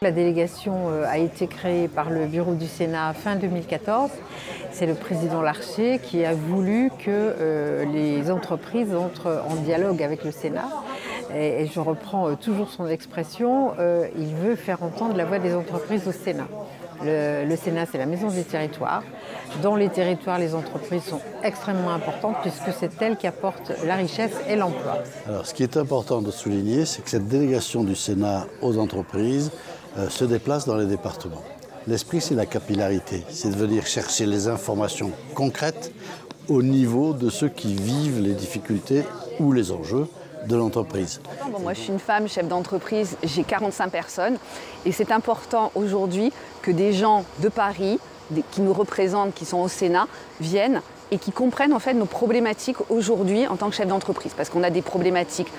La délégation a été créée par le bureau du Sénat fin 2014. C'est le président Larcher qui a voulu que les entreprises entrent en dialogue avec le Sénat. Et je reprends toujours son expression, il veut faire entendre la voix des entreprises au Sénat. Le Sénat, c'est la maison des territoires. Dans les territoires, les entreprises sont extrêmement importantes puisque c'est elles qui apportent la richesse et l'emploi. Alors, ce qui est important de souligner, c'est que cette délégation du Sénat aux entreprises se déplace dans les départements. L'esprit, c'est la capillarité, c'est de venir chercher les informations concrètes au niveau de ceux qui vivent les difficultés ou les enjeux de l'entreprise. Bon, moi, je suis une femme, chef d'entreprise, j'ai 45 personnes et c'est important aujourd'hui que des gens de Paris, qui nous représentent, qui sont au Sénat, viennent et qui comprennent en fait nos problématiques aujourd'hui en tant que chef d'entreprise. Parce qu'on a des problématiques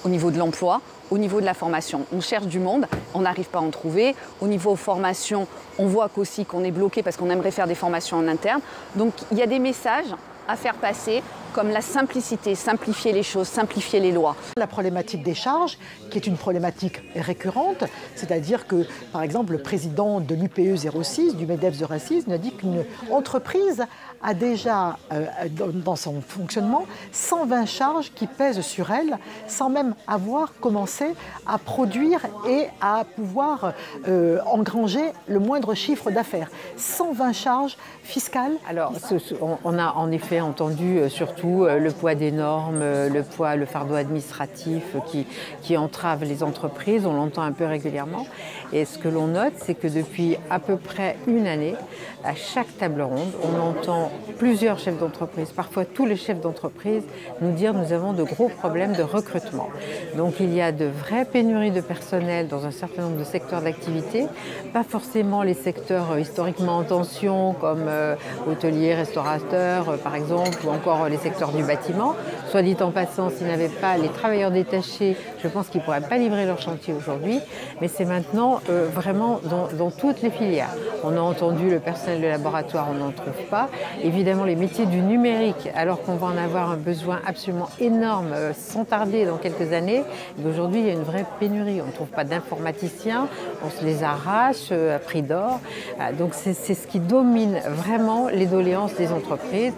au niveau de l'emploi, au niveau de la formation. On cherche du monde, on n'arrive pas à en trouver. Au niveau formation, on voit qu'aussi qu'on est bloqué parce qu'on aimerait faire des formations en interne. Donc il y a des messages à faire passer, comme la simplicité, simplifier les choses, simplifier les lois. La problématique des charges, qui est une problématique récurrente, c'est-à-dire que, par exemple, le président de l'UPE 06, du MEDEF 06, nous a dit qu'une entreprise a déjà, dans son fonctionnement, 120 charges qui pèsent sur elle, sans même avoir commencé à produire et à pouvoir engranger le moindre chiffre d'affaires. 120 charges fiscales. Alors, on a en effet entendu surtout le poids des normes, le fardeau administratif qui entrave les entreprises, on l'entend un peu régulièrement. Et ce que l'on note, c'est que depuis à peu près une année, à chaque table ronde, on entend plusieurs chefs d'entreprise, parfois tous les chefs d'entreprise, nous dire nous avons de gros problèmes de recrutement. Donc il y a de vraies pénuries de personnel dans un certain nombre de secteurs d'activité, pas forcément les secteurs historiquement en tension comme hôteliers, restaurateurs par exemple, ou encore les secteurs du bâtiment. Soit dit en passant, s'ils n'avaient pas les travailleurs détachés, je pense qu'ils ne pourraient pas livrer leur chantier aujourd'hui, mais c'est maintenant vraiment dans toutes les filières. On a entendu le personnel de laboratoire, on n'en trouve pas. Évidemment, les métiers du numérique, alors qu'on va en avoir un besoin absolument énorme, sans tarder dans quelques années, aujourd'hui il y a une vraie pénurie. On ne trouve pas d'informaticiens, on se les arrache à prix d'or. Donc c'est ce qui domine vraiment les doléances des entreprises.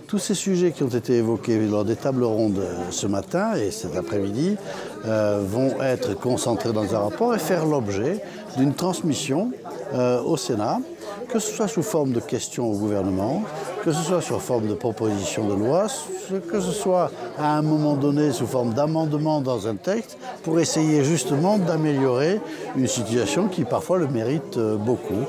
Tous ces sujets qui ont été évoqués lors des tables rondes ce matin et cet après-midi vont être concentrés dans un rapport et faire l'objet d'une transmission au Sénat, que ce soit sous forme de questions au gouvernement, que ce soit sous forme de propositions de loi, que ce soit à un moment donné sous forme d'amendement dans un texte, pour essayer justement d'améliorer une situation qui parfois le mérite beaucoup.